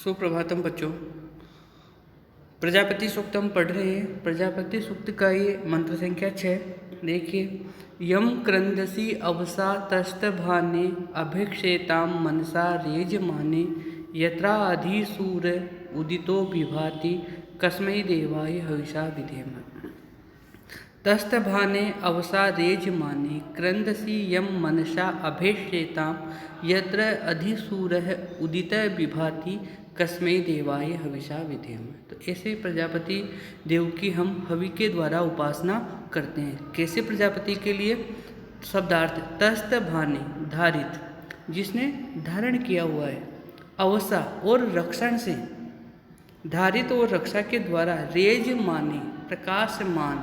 सुप्रभातम बच्चों। प्रजापति सूक्त हम पढ़ रहे हैं। प्रजापति सूक्त का ये मंत्र संख्या 6। देखिए, यम क्रंदसी अवसा तस्तभाने अभिक्षेताम मनसा रेजमाने यत्रा अधिसूर उदितो विभाति कस्मै देवाय हविषा विधेम। तस्तभाने अवसा रेजमाने क्रंदसी यम मनसा अभिक्षेताम यत्र अधिसूरः उदित विभाति कस्मै देवाय हविषा विधेम। तो ऐसे प्रजापति देव की हम हवि के द्वारा उपासना करते हैं। कैसे प्रजापति के लिए शब्दार्थ तस्त भाने धारित, जिसने धारण किया हुआ है, अवसा और रक्षण से, धारित और रक्षा के द्वारा, रेज माने प्रकाशमान,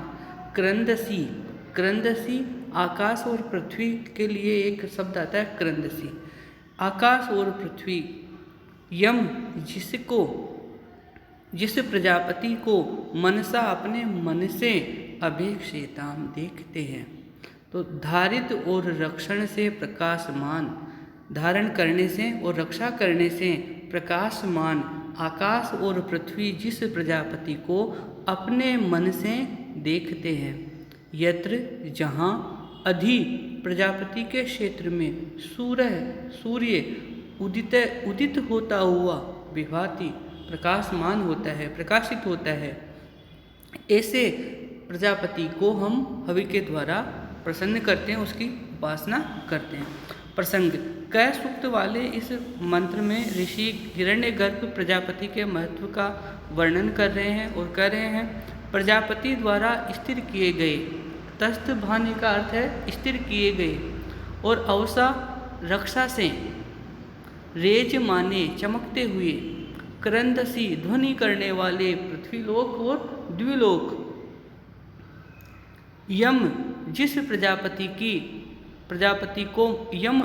क्रंदसी, क्रंदसी आकाश और पृथ्वी के लिए एक शब्द आता है क्रंदसी, आकाश और पृथ्वी, यम जिस प्रजापति को मनसा अपने मन से अभिक्षेताम देखते हैं। तो धारित और रक्षण से प्रकाशमान, धारण करने से और रक्षा करने से प्रकाशमान आकाश और पृथ्वी जिस प्रजापति को अपने मन से देखते हैं, यत्र जहाँ, अधि प्रजापति के क्षेत्र में, सूर्य उदित होता हुआ, विभाति प्रकाशमान होता है, प्रकाशित होता है, ऐसे प्रजापति को हम हवि के द्वारा प्रसन्न करते हैं, उसकी उपासना करते हैं। प्रसंग कै सूक्त वाले इस मंत्र में ऋषि हिरण्यगर्भ प्रजापति के महत्व का वर्णन कर रहे हैं और कह रहे हैं प्रजापति द्वारा स्थिर किए गए। तस्त भाने का अर्थ है स्थिर किए गए, और अवसा रक्षा से, रेज माने चमकते हुए, क्रंदसी ध्वनि करने वाले पृथ्वीलोक और द्विलोक, यम जिस प्रजापति को यम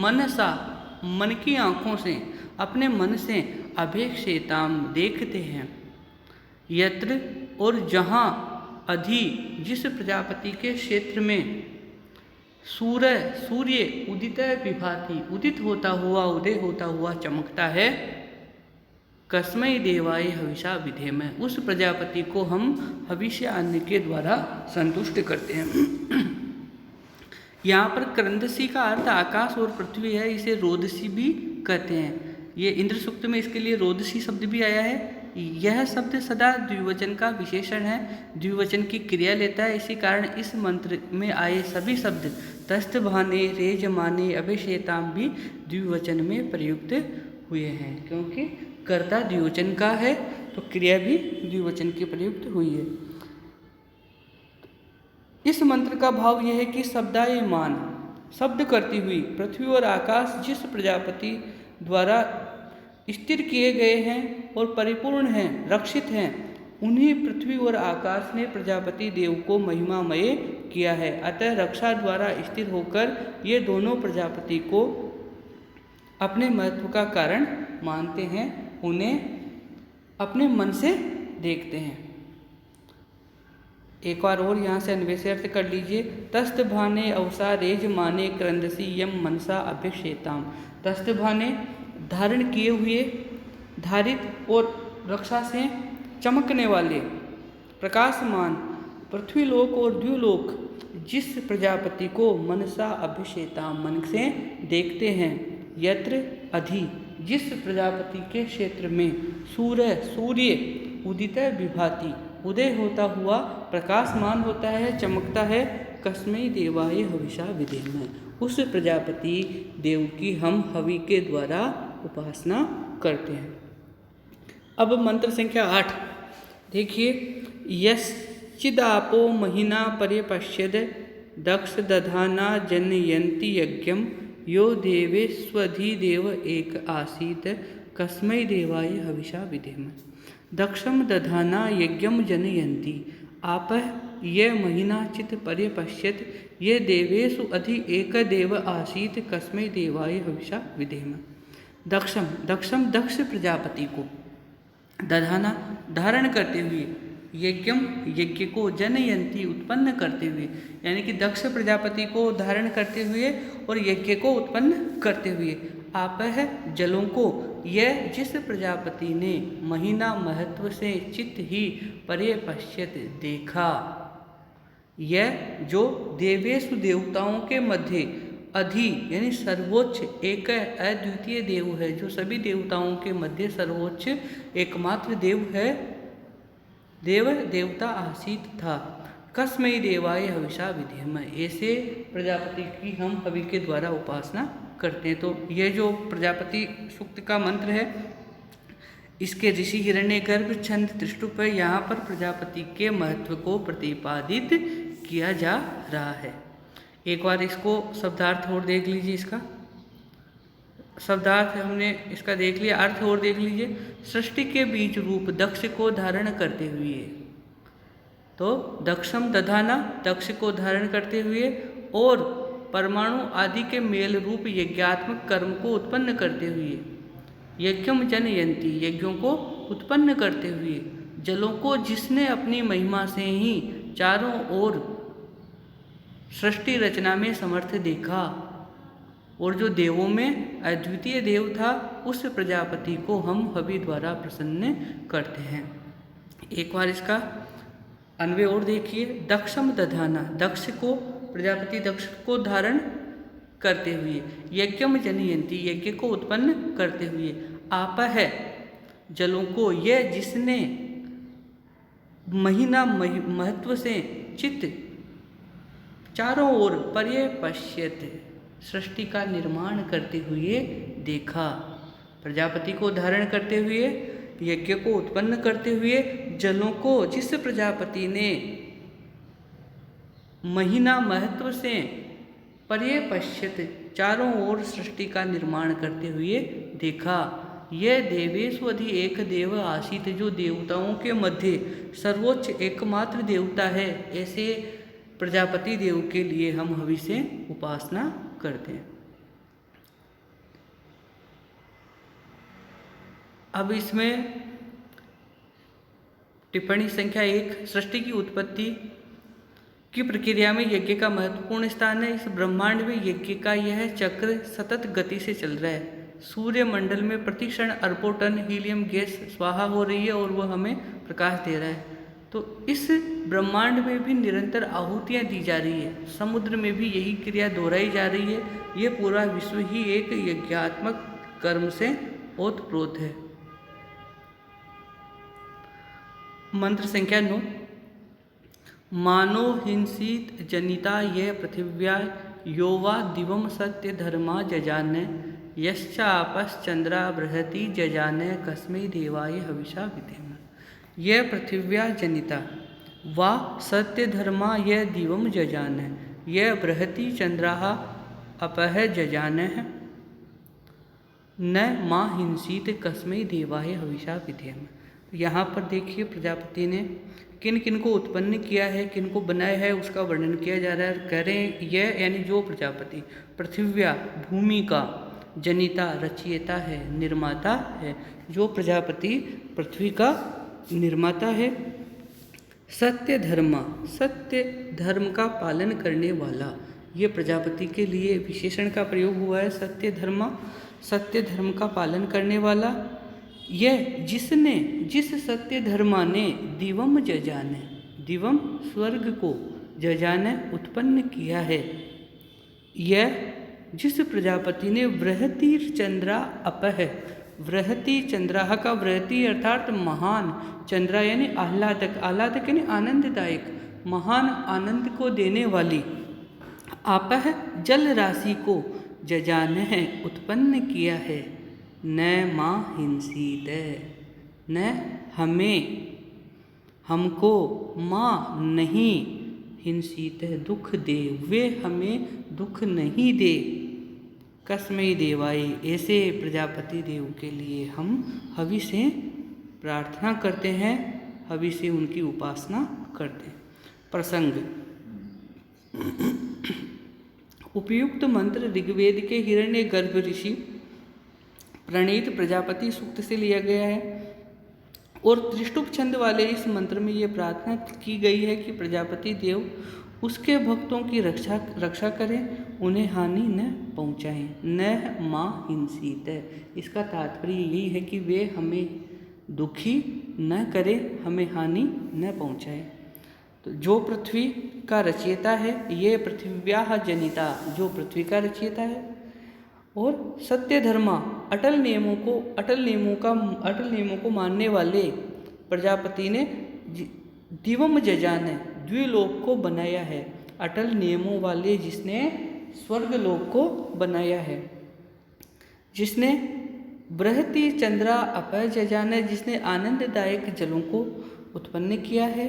मनसा मन की आँखों से, अपने मन से, अभिक्षेताम देखते हैं, यत्र और जहाँ, अधि जिस प्रजापति के क्षेत्र में, सूर्य उदित विभाति उदित होता हुआ, उदय होता हुआ चमकता है, कस्मै देवाय हविषा विधेम, उस प्रजापति को हम हविष्य अन्न के द्वारा संतुष्ट करते हैं। यहाँ पर क्रंदसी का अर्थ आकाश और पृथ्वी है, इसे रोदसी भी कहते हैं। ये इंद्र सूक्त में इसके लिए रोदसी शब्द भी आया है। यह शब्द सदा द्विवचन का विशेषण है, द्विवचन की क्रिया लेता है। इसी कारण इस मंत्र में आए सभी शब्द तस्त भाने, रेज माने, अभिषेताम भी द्विवचन में प्रयुक्त हुए हैं, क्योंकि कर्ता द्विवचन का है तो क्रिया भी द्विवचन की प्रयुक्त हुई है। इस मंत्र का भाव यह है कि शब्दायमान, शब्द करती हुई पृथ्वी और आकाश जिस प्रजापति द्वारा स्थिर किए गए हैं और परिपूर्ण हैं, रक्षित हैं, उन्हीं पृथ्वी और आकाश ने प्रजापति देव को महिमामय किया है। अतः रक्षा द्वारा स्थिर होकर ये दोनों प्रजापति को अपने महत्व का कारण मानते हैं, उन्हें अपने मन से देखते हैं। एक बार और यहाँ से अन्वय अर्थ कर लीजिए। तस्त भाने अवसा रेज माने क्रंदसी यम मनसा अभिक्षेताम। तस्त भाने धारण किए हुए, धारित और रक्षा से चमकने वाले, प्रकाशमान पृथ्वीलोक और द्युलोक जिस प्रजापति को मनसा अभिषेता मन से देखते हैं, यत्र अधि जिस प्रजापति के क्षेत्र में, सूर्य उदित विभाति उदय होता हुआ, प्रकाशमान होता है, चमकता है, कस्मै देवाय हविषा विधेम, उस प्रजापति देव की हम हवि के द्वारा उपासना करते हैं। अब मंत्र संख्या 8 देखिए। यश्चिदापो महिना पर्यपश्यद दक्ष दधाना जनयन्ति यज्ञम यो देवेष्वधिदेव एक आसीत कस्मै देवाय हविषा विधेम। दक्षम दधाना यज्ञम जनयन्ति आपः ये महिनाचित पर्यपश्यत ये देवेषु अधि एक देव आसीत कस्मै देवाय हविषा विधेम। दक्षम दक्ष प्रजापति को, दधाना धारण करते हुए, यज्ञ को, जनयंती उत्पन्न करते हुए, यानी कि दक्ष प्रजापति को धारण करते हुए और यज्ञ को उत्पन्न करते हुए, आपह जलों को यह जिस प्रजापति ने महीना महत्व से चित्त ही परे पश्यत देखा। यह जो देवेशु देवताओं के मध्य अधि यानी सर्वोच्च एक अद्वितीय देव है, जो सभी देवताओं के मध्य सर्वोच्च एकमात्र देव है, देवता आसीत था। कस्मै देवाय हविषा विधेम, ऐसे प्रजापति की हम हवि के द्वारा उपासना करते हैं। तो यह जो प्रजापति सूक्त का मंत्र है, इसके ऋषि हिरण्यगर्भ छंद त्रिष्टुप है। यहाँ पर प्रजापति के महत्व को प्रतिपादित किया जा रहा है। एक बार इसको शब्दार्थ और देख लीजिए। इसका शब्दार्थ हमने इसका देख लिया, अर्थ और देख लीजिए। सृष्टि के बीज रूप दक्ष को धारण करते हुए, तो दक्षम दधाना दक्ष को धारण करते हुए और परमाणु आदि के मेल रूप यज्ञात्मक कर्म को उत्पन्न करते हुए, यज्ञम जनयंती यज्ञों को उत्पन्न करते हुए, जलों को जिसने अपनी महिमा से ही चारों ओर सृष्टि रचना में समर्थ देखा, और जो देवों में अद्वितीय देव था, उस प्रजापति को हम हवि द्वारा प्रसन्न करते हैं। एक बार इसका अन्वय और देखिए। दक्षम दधाना, दक्ष को प्रजापति दक्ष को धारण करते हुए, यज्ञम जनयंती यज्ञ को उत्पन्न करते हुए, आपा है जलों को यह जिसने महीना महत्व से चित्त चारों ओर पर्यपश्यत सृष्टि का निर्माण करते हुए देखा। प्रजापति को धारण करते हुए, यज्ञ को उत्पन्न करते हुए, जलों को जिस प्रजापति ने महीना महत्व से पर्यपश्यत चारों ओर सृष्टि का निर्माण करते हुए देखा। यह देवेशु अधि एक देव आसीत, जो देवताओं के मध्य सर्वोच्च एकमात्र देवता है, ऐसे प्रजापति देव के लिए हम हवि से उपासना करते हैं। अब इसमें टिप्पणी संख्या 1, सृष्टि की उत्पत्ति की प्रक्रिया में यज्ञ का महत्वपूर्ण स्थान है। इस ब्रह्मांड में यज्ञ का यह चक्र सतत गति से चल रहा है। सूर्य मंडल में प्रति क्षण अरबों टन हीलियम गैस स्वाहा हो रही है और वह हमें प्रकाश दे रहा है। तो इस ब्रह्मांड में भी निरंतर आहुतियाँ दी जा रही है, समुद्र में भी यही क्रिया दोहराई जा रही है। ये पूरा विश्व ही एक यज्ञात्मक कर्म से ओतप्रोत है। मंत्र संख्या 9, मानो हिंसित जनिता ये पृथिव्या यो वा दिवम सत्य धर्मा जजान यश्चापश्चंद्रा बृहति जजान कस्मै देवाय हविषा विधेम। यह पृथिव्या जनिता वा सत्य धर्मा यह दिवम जजान, यह बृहति चंद्राः अपह जजान न माँ हिंसित कस्मै देवाय हविषा विधेम। यहाँ पर देखिए प्रजापति ने किन किन को उत्पन्न किया है, किन को बनाया है, उसका वर्णन किया जा रहा है। कह रहे हैं यह यानी जो प्रजापति पृथिव्या भूमि का जनिता रचयिता है, निर्माता है, जो प्रजापति पृथ्वी का निर्माता है। सत्य धर्म का पालन करने वाला, ये प्रजापति के लिए विशेषण का प्रयोग हुआ है। सत्य धर्म का पालन करने वाला, यह जिस सत्य धर्मा ने दिवम जजाने, दिवम स्वर्ग को, जजाने उत्पन्न किया है, यह जिस प्रजापति ने बृहति चंद्रा अपह, बृहति चंद्राह का बृहति अर्थात महान, चंद्रा यानी आह्लादक, आह्लादक यानी आनंददायक, महान आनंद को देने वाली, अपह जल राशि को जजान है उत्पन्न किया है, न माँ हिंसित, न हमको माँ नहीं हिंसित दुख दे, वे हमें दुख नहीं दे। कस्मै देवाय, ऐसे प्रजापति देव के लिए हम हवि से प्रार्थना करते हैं, हवि से उनकी उपासना करते हैं। प्रसंग, उपयुक्त मंत्र ऋग्वेद के हिरण्यगर्भ ऋषि प्रणीत प्रजापति सूक्त से लिया गया है और त्रिष्टुप छंद वाले इस मंत्र में ये प्रार्थना की गई है कि प्रजापति देव उसके भक्तों की रक्षा करें, उन्हें हानि न पहुँचाएं। न माँ हिंसीत, इसका तात्पर्य यही है कि वे हमें दुखी न करें, हमें हानि न पहुँचाए। तो जो पृथ्वी का रचयिता है, ये पृथिव्याः जनिता, जो पृथ्वी का रचयिता है, और सत्य धर्मा, अटल नियमों को मानने वाले प्रजापति ने दिवम जजान, द्विलोक को बनाया है। अटल नियमों वाले जिसने स्वर्गलोक को बनाया है, जिसने बृहति चंद्रा अपय जजान, जिसने आनंददायक जलों को उत्पन्न किया है।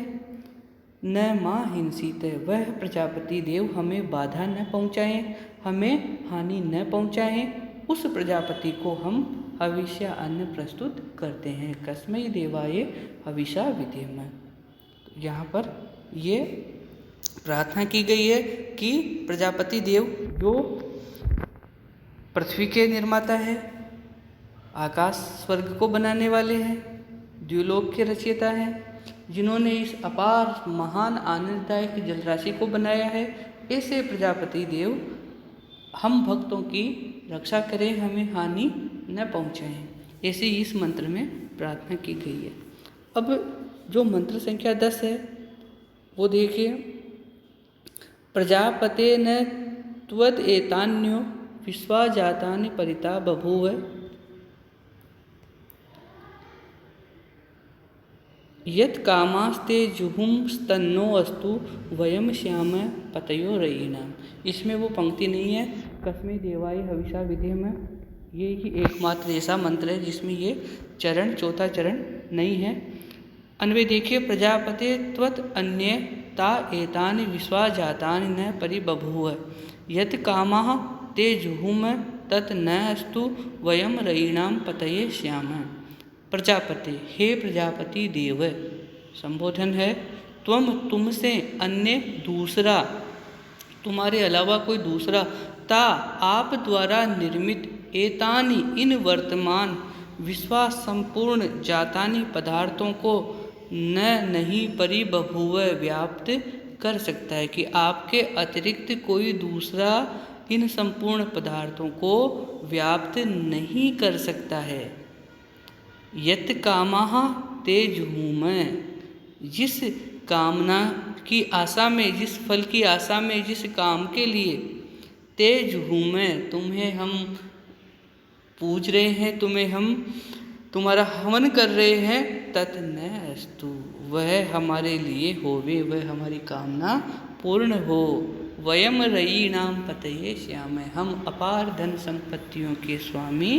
न माँ हिंसित, वह प्रजापति देव हमें बाधा न पहुँचाएं, हमें हानि न पहुँचाएं। उस प्रजापति को हम हविष्य अन्न प्रस्तुत करते हैं। कस्मै देवाय हविषा विधेम। यहाँ पर ये प्रार्थना की गई है कि प्रजापति देव जो पृथ्वी के निर्माता है, आकाश स्वर्ग को बनाने वाले हैं, द्युलोक के रचयिता हैं, जिन्होंने इस अपार महान आनंददायक जलराशि को बनाया है, ऐसे प्रजापति देव हम भक्तों की रक्षा करें, हमें हानि न पहुँचाएं। ऐसे ही इस मंत्र में प्रार्थना की गई है। अब जो मंत्र संख्या 10 है वो देखिए। प्रजापते न त्वद एतान्यो विश्वा जातानि परिता बभूव, यत् कामास्ते जुहुम स्तन्नो अस्तु वयम श्याम पतयो रयिणाम। इसमें वो पंक्ति नहीं है कस्मै देवाय हविषा विधेम, ये ही एकमात्र ऐसा मंत्र है जिसमें ये चरण, चौथा चरण नहीं है। अन्वय देखिए। प्रजापते त्वत् अन्ये ता एतानि विश्वा जातानि न परिबभूव, यत् कामाः ते जुहुम तत् न अस्तु वयम रयिणाम पतये श्याम। प्रजापति, हे प्रजापति देव, संबोधन है। त्वम, तुमसे, अन्य, दूसरा, तुम्हारे अलावा कोई दूसरा, ता, आप द्वारा निर्मित, एतानि, इन वर्तमान, विश्वा, संपूर्ण, जातानि, पदार्थों को नहीं परिबभूव, व्याप्त कर सकता है, कि आपके अतिरिक्त कोई दूसरा इन संपूर्ण पदार्थों को व्याप्त नहीं कर सकता है। यत् कामाः ते जुहुम, जिस कामना की आशा में, जिस फल की आशा में, जिस काम के लिए, ते जुहुम, तुम्हें हम पूज रहे हैं, तुम्हें हम तुम्हारा हवन कर रहे हैं, तत् न अस्तु, वह हमारे लिए होवे, वह हमारी कामना पूर्ण हो। वयम रयिणाम पतये श्याम, हम अपार धन संपत्तियों के स्वामी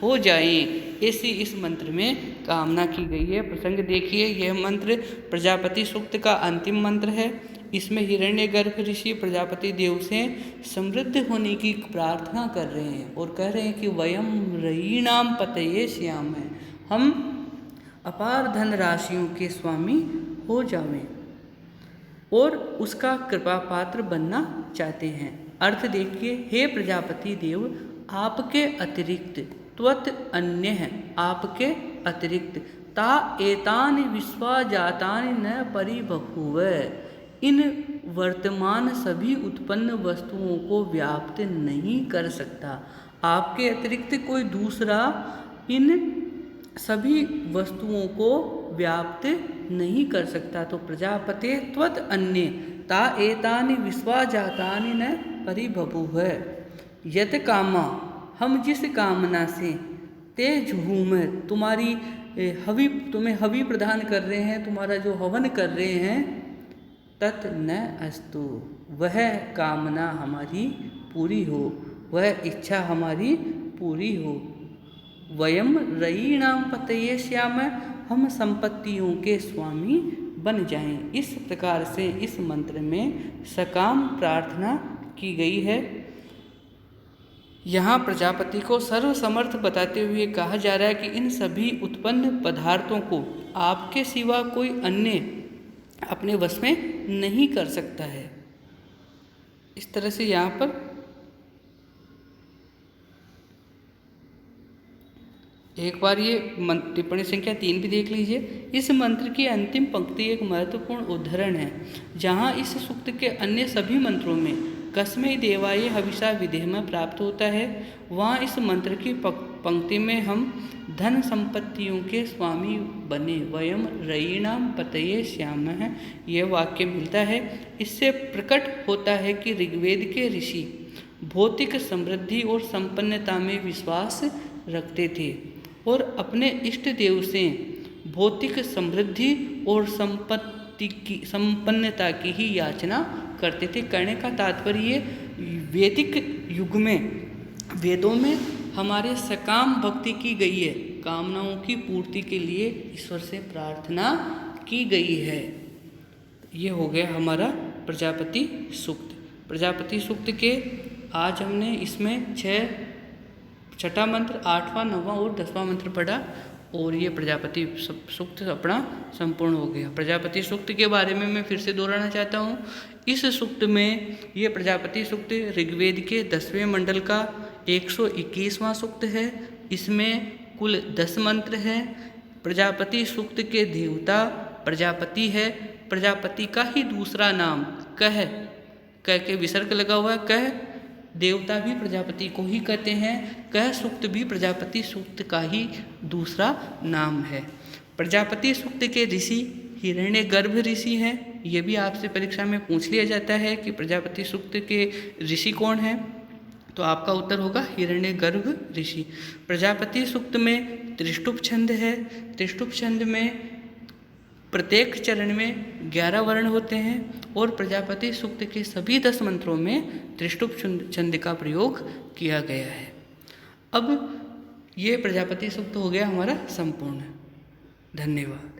हो जाएं। ऐसी इस मंत्र में कामना की गई है। प्रसंग देखिए। यह मंत्र प्रजापति सूक्त का अंतिम मंत्र है। इसमें हिरण्यगर्भ ऋषि प्रजापति देव से समृद्ध होने की प्रार्थना कर रहे हैं और कह रहे हैं कि वयम रयिणाम पतये श्याम, हम अपार धन राशियों के स्वामी हो जावें और उसका कृपा पात्र बनना चाहते हैं। अर्थ देखिए। हे प्रजापति देव, आपके अतिरिक्त, त्वत् अन्य है, आपके अतिरिक्त, ता एतानि विश्वा जातानि न परिबभूव, इन वर्तमान सभी उत्पन्न वस्तुओं को व्याप्त नहीं कर सकता। आपके अतिरिक्त कोई दूसरा इन सभी वस्तुओं को व्याप्त नहीं कर सकता। तो प्रजापते त्वत् अन्ये ता एतानि विश्वा जातानि न परिबभूव, यत् कामा, हम जिस कामना से, ते जुहुम, तुम्हारी तुम्हें हवि प्रदान कर रहे हैं, तुम्हारा जो हवन कर रहे हैं, तत् न अस्तु, वह कामना हमारी पूरी हो, वह इच्छा हमारी पूरी हो। वयम रयिणाम पतये श्याम, हम संपत्तियों के स्वामी बन जाएं। इस प्रकार से इस मंत्र में सकाम प्रार्थना की गई है। यहाँ प्रजापति को सर्वसमर्थ बताते हुए कहा जा रहा है कि इन सभी उत्पन्न पदार्थों को आपके सिवा कोई अन्य अपने वश में नहीं कर सकता है। इस तरह से यहाँ पर एक बार ये टिप्पणी संख्या 3 भी देख लीजिए। इस मंत्र की अंतिम पंक्ति एक महत्वपूर्ण उद्धरण है। जहाँ इस सूक्त के अन्य सभी मंत्रों में कस्मै देवाय हविषा विधेम प्राप्त होता है, वहाँ इस मंत्र की पंक्ति में हम धन संपत्तियों के स्वामी बने वयम रयीणाम पतये श्यामः, यह वाक्य मिलता है। इससे प्रकट होता है कि ऋग्वेद के ऋषि भौतिक समृद्धि और संपन्नता में विश्वास रखते थे और अपने इष्ट देव से भौतिक समृद्धि और संपन्नता की ही याचना करते थे। कहने का तात्पर्य वैदिक युग में वेदों में हमारे सकाम भक्ति की गई है, कामनाओं की पूर्ति के लिए ईश्वर से प्रार्थना की गई है। ये हो गया हमारा प्रजापति सूक्त। प्रजापति सूक्त के आज हमने इसमें छठा मंत्र, 8वां, 9वां और 10वां मंत्र पढ़ा और ये प्रजापति सूक्त अपना संपूर्ण हो गया। प्रजापति सूक्त के बारे में मैं फिर से दोहराना चाहता हूँ। इस सूक्त में ये प्रजापति सूक्त ऋग्वेद के 10वें मंडल का 121वां सूक्त है। इसमें कुल 10 मंत्र हैं। प्रजापति सूक्त के देवता प्रजापति है। प्रजापति का ही दूसरा नाम कह के विसर्ग लगा हुआ है। कह देवता भी प्रजापति को ही कहते हैं। कह सूक्त भी प्रजापति सूक्त का ही दूसरा नाम है। प्रजापति सूक्त के ऋषि हिरण्यगर्भ ऋषि हैं। ये भी आपसे परीक्षा में पूछ लिया जाता है कि प्रजापति सूक्त के ऋषि कौन हैं, तो आपका उत्तर होगा हिरण्यगर्भ ऋषि। प्रजापति सूक्त में त्रिष्टुप छंद है। त्रिष्टुप छंद में प्रत्येक चरण में 11 वर्ण होते हैं और प्रजापति सूक्त के सभी 10 मंत्रों में त्रिष्टुप छंद का प्रयोग किया गया है। अब ये प्रजापति सूक्त हो गया हमारा संपूर्ण। धन्यवाद।